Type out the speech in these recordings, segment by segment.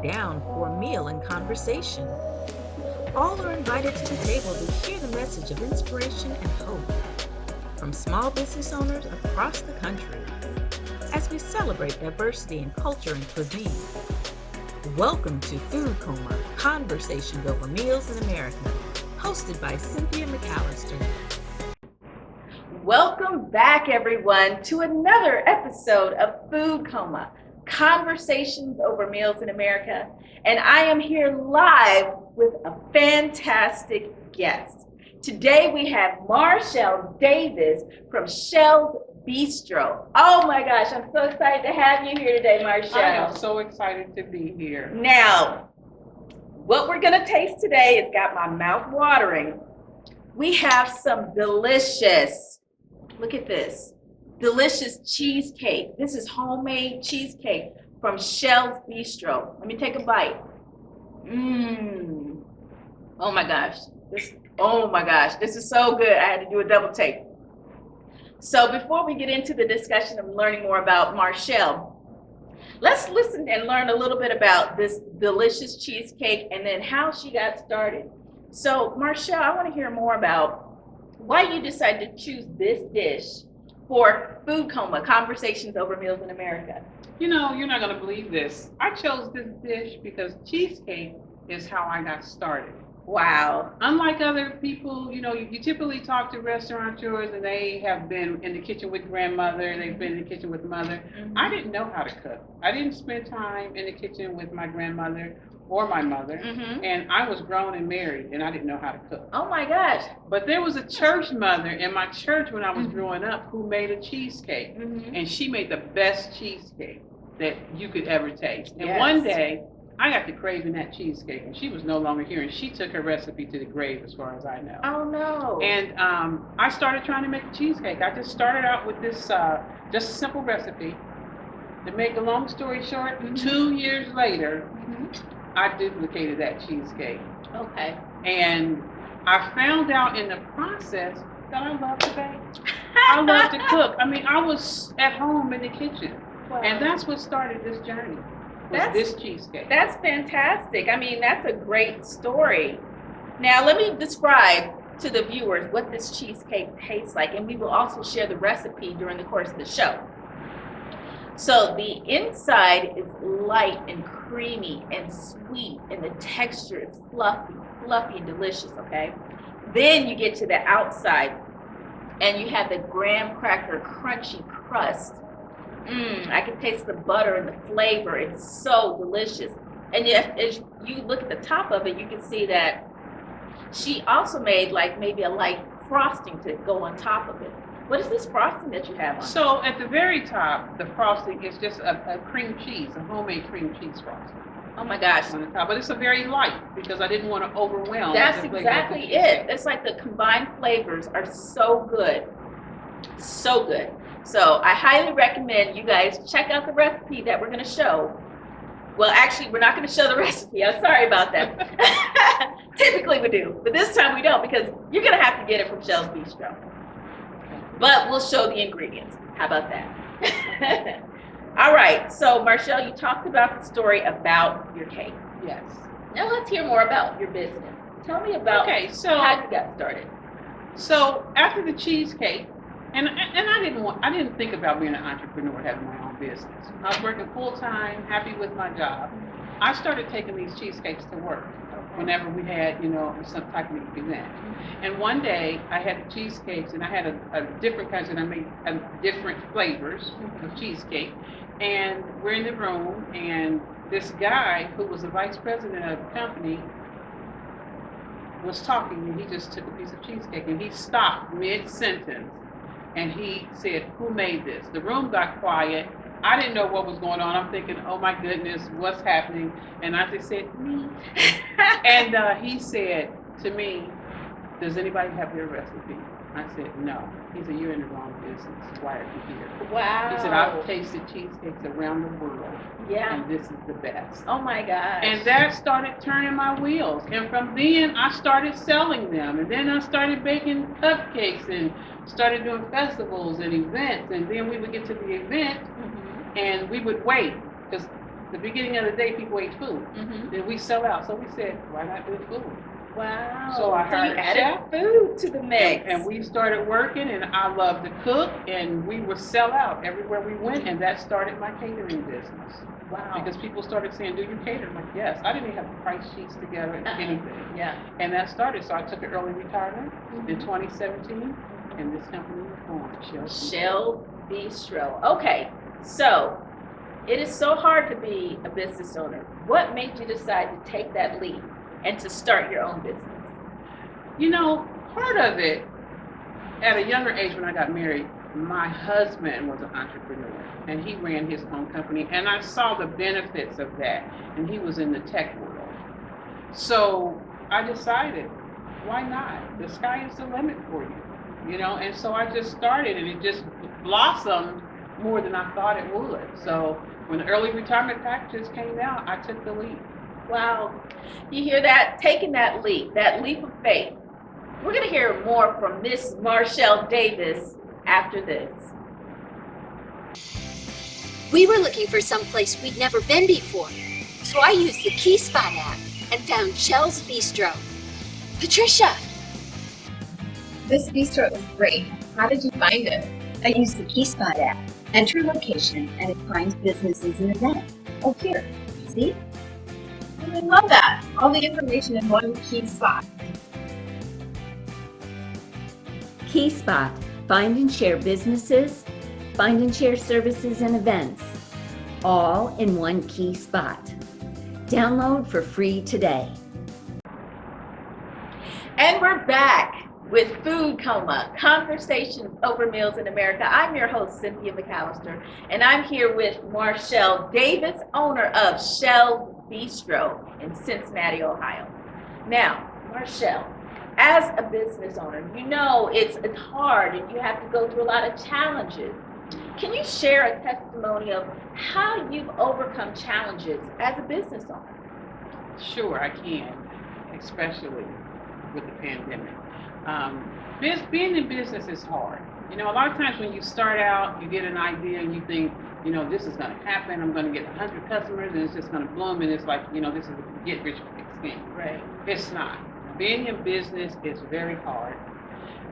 down for a meal and conversation. All are invited to the table to hear the message of inspiration and hope from small business owners across the country as we celebrate diversity in culture and cuisine. Welcome to Food Coma, Conversations Over Meals in America, hosted by Cynthia McAllister. Welcome back, everyone, to another episode of Food Coma, Conversations Over Meals in America. And I am here live with a fantastic guest. Today we have Marschell Davis from Shell's Bistro. Oh my gosh, I'm so excited to have you here today, Marschell. I am so excited to be here. Now, what we're gonna taste today has got my mouth watering. We have some delicious, look at this, delicious cheesecake. This is homemade cheesecake from Shell's Bistro. Let me take a bite. Oh my gosh. This is so good. I had to do a double take. So before we get into the discussion of learning more about Marschell, let's listen and learn a little bit about this delicious cheesecake and then how she got started. So Marschell, I want to hear more about why you decided to choose this dish for Food Coma, Conversations Over Meals in America. You know, you're not going to believe this. I chose this dish because cheesecake is how I got started. Wow. Unlike other people, you know, you typically talk to restaurateurs and they have been in the kitchen with grandmother, they've been in the kitchen with mother. Mm-hmm. I didn't know how to cook. I didn't spend time in the kitchen with my grandmother or my mother, and I was grown and married and I didn't know how to cook. Oh my gosh. But there was a church mother in my church when I was growing up who made a cheesecake, and she made the best cheesecake that you could ever taste. And one day I got to craving that cheesecake, and she was no longer here, and she took her recipe to the grave as far as I know. Oh no. And I started trying to make a cheesecake. I just started out with this just a simple recipe. To make a long story short, 2 years later, I duplicated that cheesecake. Okay. And I found out in the process that I love to bake. I love to cook. I mean, I was at home in the kitchen. Wow. And that's what started this journey, this cheesecake. That's fantastic. I mean, that's a great story. Now, let me describe to the viewers what this cheesecake tastes like, and we will also share the recipe during the course of the show. So the inside is light and creamy and sweet, and the texture is fluffy and delicious, okay? Then you get to the outside, and you have the graham cracker crunchy crust. I can taste the butter and the flavor. It's so delicious. And as you look at the top of it, you can see that she also made like maybe a light frosting to go on top of it. What is this frosting that you have on? So at the very top, the frosting is just a cream cheese, a homemade cream cheese frosting. Oh my gosh. On the top, but it's a very light because I didn't want to overwhelm. That's exactly it. It's like the combined flavors are so good. So good. So I highly recommend you guys check out the recipe that we're going to show. Well, actually, we're not going to show the recipe. I'm sorry about that. Typically we do, but this time we don't because you're going to have to get it from Shell's Bistro. But we'll show the ingredients. How about that? All right. So, Marschell, you talked about the story about your cake. Yes. Now let's hear more about your business. Tell me about how you got started. So after the cheesecake, and I didn't think about being an entrepreneur, having my own business. I was working full time, happy with my job. I started taking these cheesecakes to work whenever we had, you know, some type of event. And one day I had the cheesecakes, and I had a different kinds, and I made different flavors of cheesecake. And we're in the room, and this guy who was the vice president of the company was talking, and he just took a piece of cheesecake, and he stopped mid-sentence, and he said, "Who made this?" The room got quiet. I didn't know what was going on. I'm thinking, oh my goodness, what's happening? And I just said, me. And he said to me, "Does anybody have your recipe?" I said, "No." He said, "You're in the wrong business. Why are you here?" Wow. He said, "I've tasted cheesecakes around the world. Yeah. And this is the best." Oh my gosh. And that started turning my wheels. And from then I started selling them. And then I started baking cupcakes and started doing festivals and events. And then we would get to the event and we would wait because the beginning of the day, people ate food. Then we sell out. So we said, why not do food? Wow. So I hired you a added chef. food to the mix. And we started working, and I love to cook, and we would sell out everywhere we went, and that started my catering business. Wow. Because people started saying, do you cater? I'm like, yes. I didn't even have price sheets together or anything. Yeah. And that started, so I took an early retirement in 2017, and this company was born, Shell Bistro. Okay, so it is so hard to be a business owner. What made you decide to take that leap and to start your own business? You know, part of it, at a younger age when I got married, my husband was an entrepreneur, and he ran his own company, and I saw the benefits of that, and he was in the tech world. So I decided, why not? The sky is the limit for you, you know, and so I just started, and it just blossomed more than I thought it would. So when the early retirement packages came out, I took the leap. Wow, you hear that? Taking that leap of faith. We're going to hear more from Miss Marschell Davis after this. We were looking for some place we'd never been before, so I used the Key Spot app and found Shell's Bistro. Patricia! This bistro is great. How did you find it? I used the Key Spot app. Enter location and it finds businesses and events. Oh, here. See? I love that. All the information in one key spot. Key Spot. Find and share businesses, find and share services and events, all in one key spot. Download for free today. And we're back with Food Coma, Conversations Over Meals in America. I'm your host, Cynthia McAllister, and I'm here with Marschell Davis, owner of Shell Bistro in Cincinnati, Ohio. Now, Marschell, as a business owner, you know it's hard and you have to go through a lot of challenges. Can you share a testimony of how you've overcome challenges as a business owner? Sure, I can, especially with the pandemic. Being in business is hard. You know, a lot of times when you start out, you get an idea and you think, you know, this is going to happen. I'm going to get 100 customers and it's just going to bloom. And it's like, you know, this is a get rich quick scheme. Right. It's not. Being in business is very hard.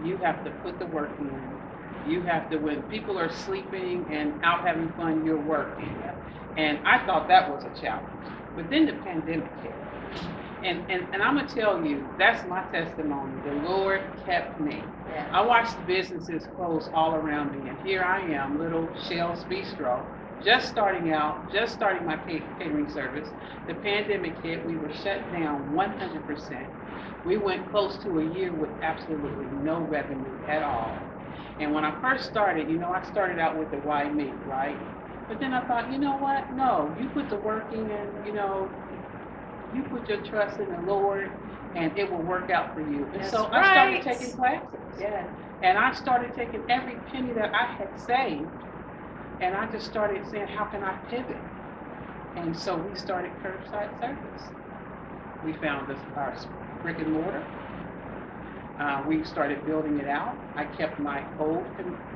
You have to put the work in. You have to, when people are sleeping and out having fun, you're working. And I thought that was a challenge. But then the pandemic hit. And I'm going to tell you, that's my testimony. The Lord kept me. Yeah. I watched businesses close all around me. And here I am, little Shell's Bistro, just starting out, just starting my catering service. The pandemic hit. We were shut down 100%. We went close to a year with absolutely no revenue at all. And when I first started, you know, I started out with the why me, right? But then I thought, you know what? No, you put the work in, you know, you put your trust in the Lord and it will work out for you. And That's so right. I started taking classes. Yeah. And I started taking every penny that I had saved. And I just started saying, how can I pivot? And so we started curbside service. We found our brick and mortar. We started building it out. I kept my old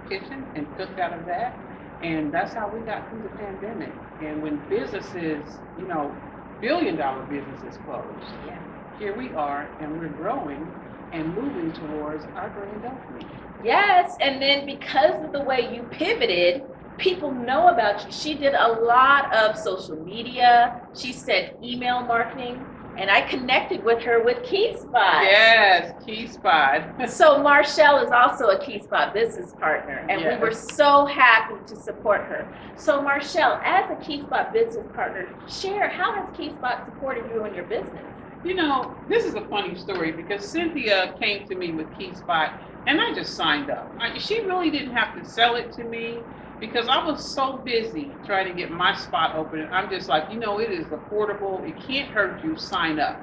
kitchen and cooked out of that. And that's how we got through the pandemic. And when businesses, you know, billion-dollar businesses closed, Yeah. here we are, and we're growing and moving towards our grand opening. Yes, and then because of the way you pivoted, people know about you. She did a lot of social media. She said email marketing, and I connected with her with Key Spot. Yes, Key Spot. So Marschell is also a Key Spot business partner, and Yes. we were so happy to support her. So Marschell, as a Key Spot business partner, share how has Key Spot supported you in your business? You know, this is a funny story because Cynthia came to me with Key Spot, and I just signed up. She really didn't have to sell it to me because I was so busy trying to get my spot open. I'm just like, you know, it is affordable. It can't hurt you. Sign up.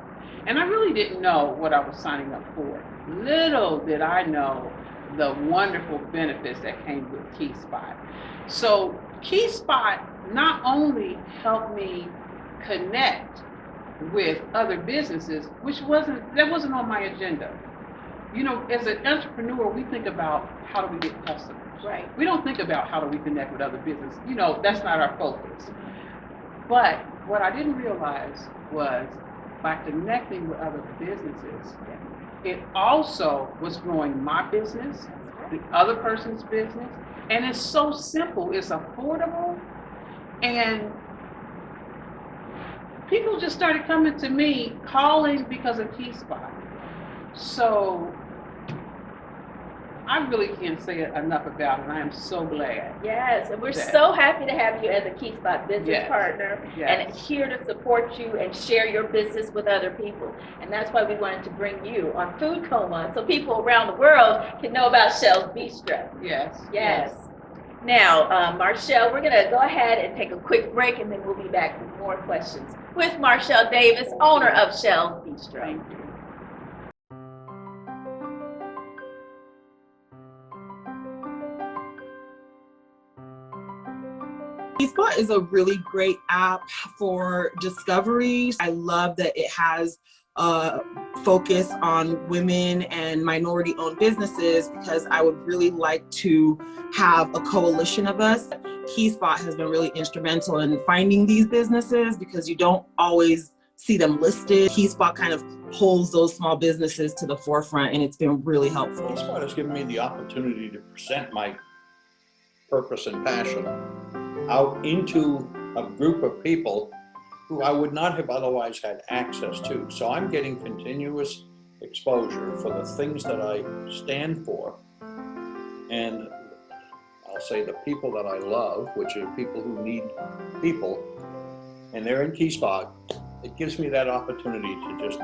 And I really didn't know what I was signing up for. Little did I know the wonderful benefits that came with Key Spot. So Key Spot not only helped me connect with other businesses, that wasn't on my agenda. You know, as an entrepreneur, we think about how do we get customers. Right. We don't think about how do we connect with other businesses. You know, that's not our focus. But what I didn't realize was by connecting with other businesses, it also was growing my business, the other person's business, and it's so simple, it's affordable, and people just started coming to me, calling because of Key Spot. So I really can't say enough about it. I am so glad. Yes, and we're so happy to have you as a Key Spot business partner and here to support you and share your business with other people. And that's why we wanted to bring you on Food Coma so people around the world can know about Shell's Bistro. Yes. Now, Marschell, we're going to go ahead and take a quick break, and then we'll be back with more questions with Marschell Davis, owner of Shell's Bistro. Thank you. Spot is a really great app for discoveries. I love that it has a focus on women and minority-owned businesses because I would really like to have a coalition of us. Key Spot has been really instrumental in finding these businesses because you don't always see them listed. Key Spot kind of holds those small businesses to the forefront, and it's been really helpful. Key Spot has given me the opportunity to present my purpose and passion out into a group of people who I would not have otherwise had access to. So I'm getting continuous exposure for the things that I stand for, and I'll say the people that I love, which are people who need people, and they're in Key Spot. It gives me that opportunity to just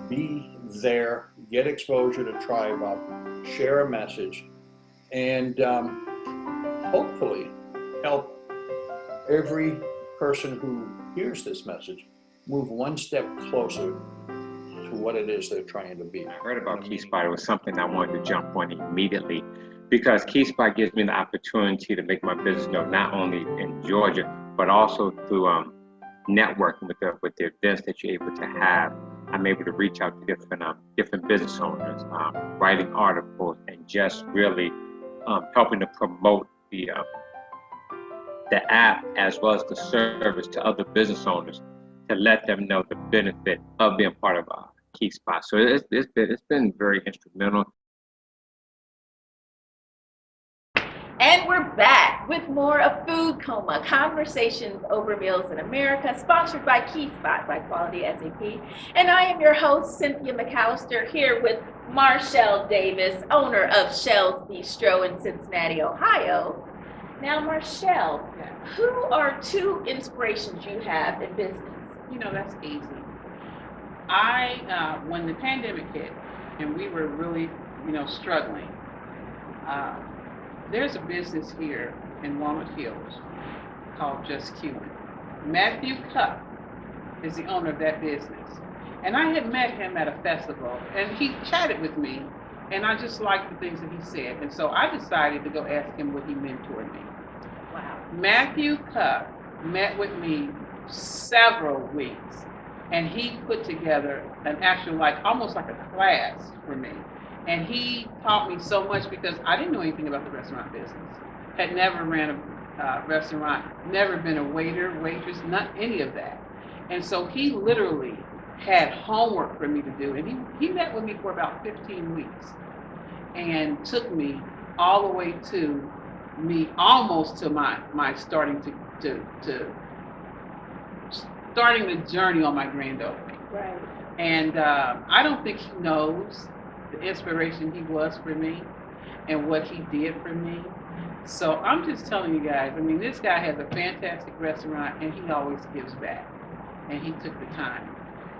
be there, get exposure to Tribe Up, share a message, and hopefully help every person who hears this message move one step closer to what it is they're trying to be. I heard about Key Spot. It was something I wanted to jump on immediately because Key Spot gives me the opportunity to make my business known not only in Georgia, but also through networking with the events that you're able to have. I'm able to reach out to different business owners, writing articles, and just really helping to promote the app as well as the service to other business owners to let them know the benefit of being part of Key Spot. So it's been very instrumental. And we're back with more of Food Coma, Conversations Over Meals in America, sponsored by Key Spot by Quality SAP. And I am your host, Cynthia McAllister, here with Marschell Davis, owner of Shell's Bistro in Cincinnati, Ohio. Now, Marschell, who are two inspirations you have in business? You know, that's easy. When the pandemic hit and we were really, struggling, there's a business here in Walnut Hills called Just Cumin. Matthew Cup is the owner of that business. And I had met him at a festival and he chatted with me and I just liked the things that he said. And so I decided to go ask him would he mentor me. Wow. Matthew Cup met with me several weeks and he put together an actual, almost like a class for me. And he taught me so much because I didn't know anything about the restaurant business. Had never ran a restaurant, never been a waiter, waitress, not any of that. And so he literally had homework for me to do. And he met with me for about 15 weeks and took me all the way to me almost to my starting starting the journey on my grand opening. Right. And I don't think he knows the inspiration he was for me and what he did for me. So I'm just telling you guys, this guy has a fantastic restaurant and he always gives back. And he took the time.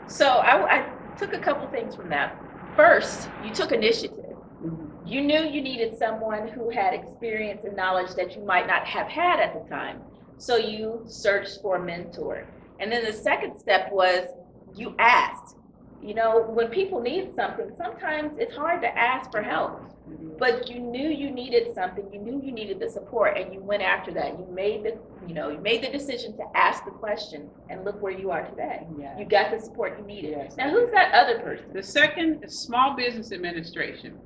So I took a couple things from that. First, you took initiative. Mm-hmm. You knew you needed someone who had experience and knowledge that you might not have had at the time. So you searched for a mentor. And then the second step was you asked. When people need something, sometimes it's hard to ask for help. But you knew you needed something, you knew you needed the support, and you went after that. You made the decision to ask the question, and look where you are today. Yes. You got the support you needed. Yes. Now, who's that other person? The second is Small Business Administration.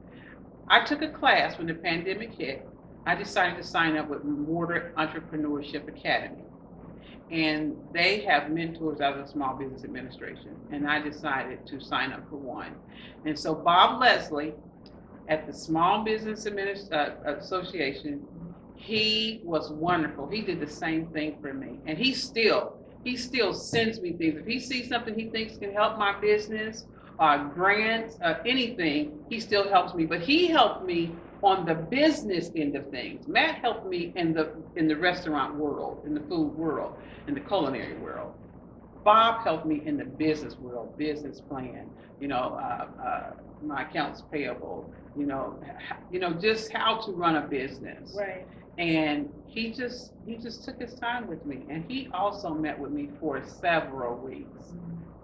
I took a class when the pandemic hit. I decided to sign up with Mortar Entrepreneurship Academy. and they have mentors out of the Small Business Administration, and I decided to sign up for one. And so Bob Leslie at the Small Business Association, he was wonderful. He did the same thing for me, and he still sends me things. If he sees something he thinks can help my business, grants, anything, he still helps me. But he helped me on the business end of things. Matt helped me in the restaurant world, in the food world, in the culinary world. Bob helped me in the business world, business plan, my accounts payable, just how to run a business. Right. And he just took his time with me, and he also met with me for several weeks,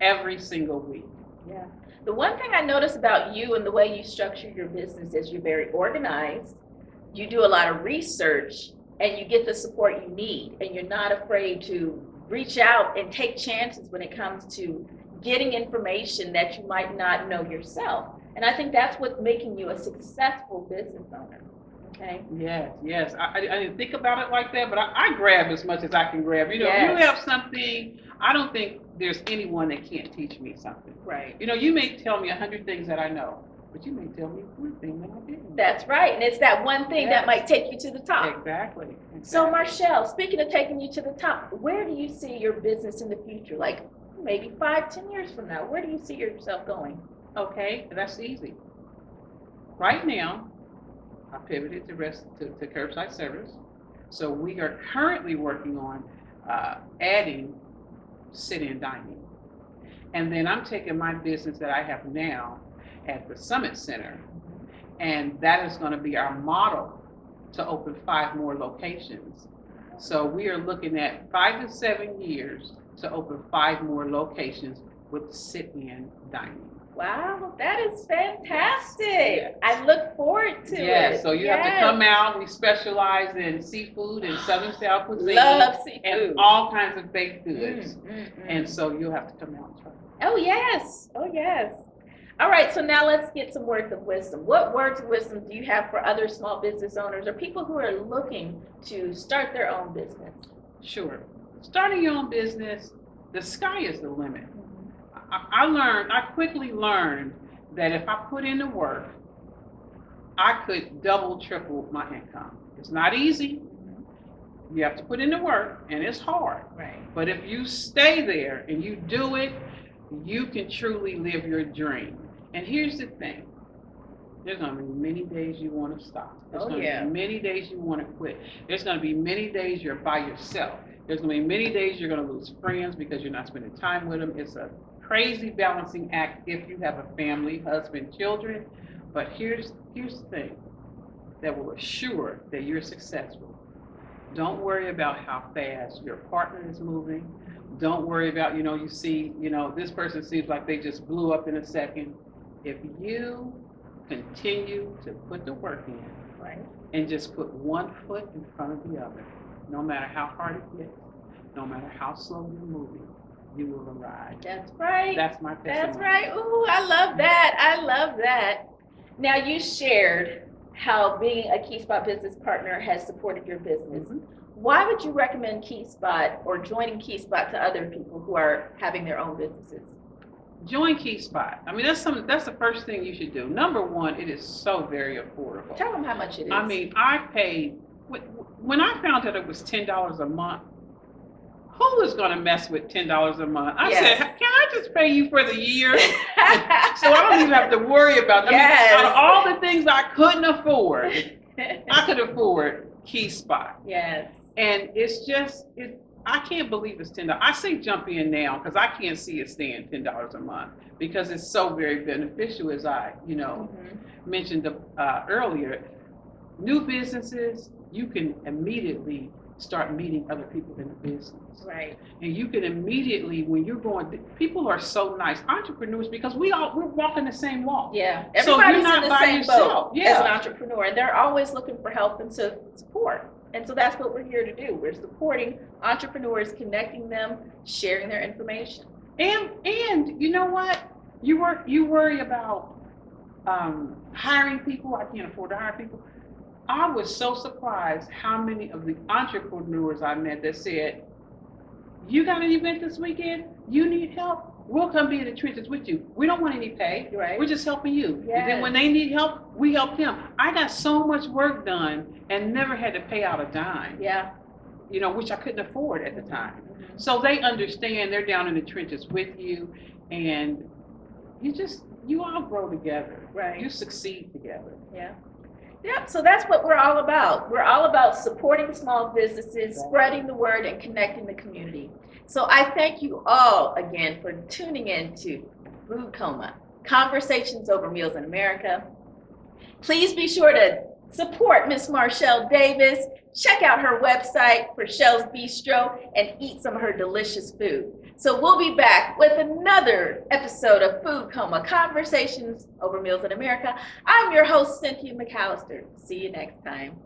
every single week. Yeah. The one thing I notice about you and the way you structure your business is you're very organized. You do a lot of research, and you get the support you need, and you're not afraid to reach out and take chances when it comes to getting information that you might not know yourself. And I think that's what's making you a successful business owner. Okay. Yes. I didn't think about it like that, but I grab as much as I can grab. You have something, I don't think there's anyone that can't teach me something. Right. You may tell me 100 things that I know, but you may tell me one thing that I didn't. That's right. And it's that one thing that might take you to the top. Exactly. So Marschell, speaking of taking you to the top, where do you see your business in the future? Like maybe 5-10 years from now, where do you see yourself going? Okay, that's easy. Right now, I pivoted to curbside service. So we are currently working on adding sit-in dining. And then I'm taking my business that I have now at the Summit Center, and that is going to be our model to open 5 more locations. So we are looking at 5 to 7 years to open 5 more locations with sit-in dining. Wow, that is fantastic. Yes. I look forward to it. Yeah, so you have to come out. We specialize in seafood and Southern South cuisine. Love seafood. And all kinds of baked goods. And so you'll have to come out and try. Oh, yes. Oh, yes. All right, so now let's get some words of wisdom. What words of wisdom do you have for other small business owners or people who are looking to start their own business? Sure. Starting your own business, the sky is the limit. I quickly learned that if I put in the work, I could double, triple my income. It's not easy. You have to put in the work, and it's hard. Right. But if you stay there and you do it, you can truly live your dream. And here's the thing. There's going to be many days you want to stop. There's going to be many days you want to quit. There's going to be many days you're by yourself. There's going to be many days you're going to lose friends because you're not spending time with them. It's a crazy balancing act if you have a family, husband, children. But here's the thing that will assure that you're successful. Don't worry about how fast your partner is moving. Don't worry about, you see, this person seems like they just blew up in a second. If you continue to put the work in, right, and just put one foot in front of the other, no matter how hard it gets, no matter how slow you're moving, you will arrive. That's right. That's my testimony. That's right. Ooh, I love that. I love that. Now you shared how being a Key Spot business partner has supported your business. Mm-hmm. Why would you recommend Key Spot or joining Key Spot to other people who are having their own businesses? Join Key Spot. I mean, that's the first thing you should do. Number one, it is so very affordable. Tell them how much it is. I mean, I paid, when I found out it was $10 a month, who is going to mess with $10 a month? I said, can I just pay you for the year? So I don't even have to worry about it. Yes. I mean, out of all the things I couldn't afford, I could afford Key Spot. Yes. And it's just, I can't believe it's $10. I say jump in now because I can't see it staying $10 a month because it's so very beneficial, as I, mentioned earlier. New businesses, you can immediately start meeting other people in the business. Right. And you can immediately, when you're going, people are so nice, entrepreneurs, because we're walking the same walk. Yeah. So Everybody's you're not in the by same yourself. boat as an entrepreneur, and they're always looking for help and support. And so that's what we're here to do. We're supporting entrepreneurs, connecting them, sharing their information. And you know what? You worry about hiring people. I can't afford to hire people. I was so surprised how many of the entrepreneurs I met that said, You got an event this weekend? You need help? We'll come be in the trenches with you. We don't want any pay. Right. We're just helping you. Yes. And then when they need help, we help them. I got so much work done and never had to pay out a dime. Yeah. You know, which I couldn't afford at the time. So they understand, they're down in the trenches with you, and you all grow together. Right. You succeed together. Yeah. Yep, so that's what we're all about. We're all about supporting small businesses, spreading the word, and connecting the community. So I thank you all again for tuning in to Food Coma, Conversations Over Meals in America. Please be sure to support Miss Marschell Davis. Check out her website for Shell's Bistro and eat some of her delicious food. So we'll be back with another episode of Food Coma, Conversations Over Meals in America. I'm your host, Cynthia McAllister. See you next time.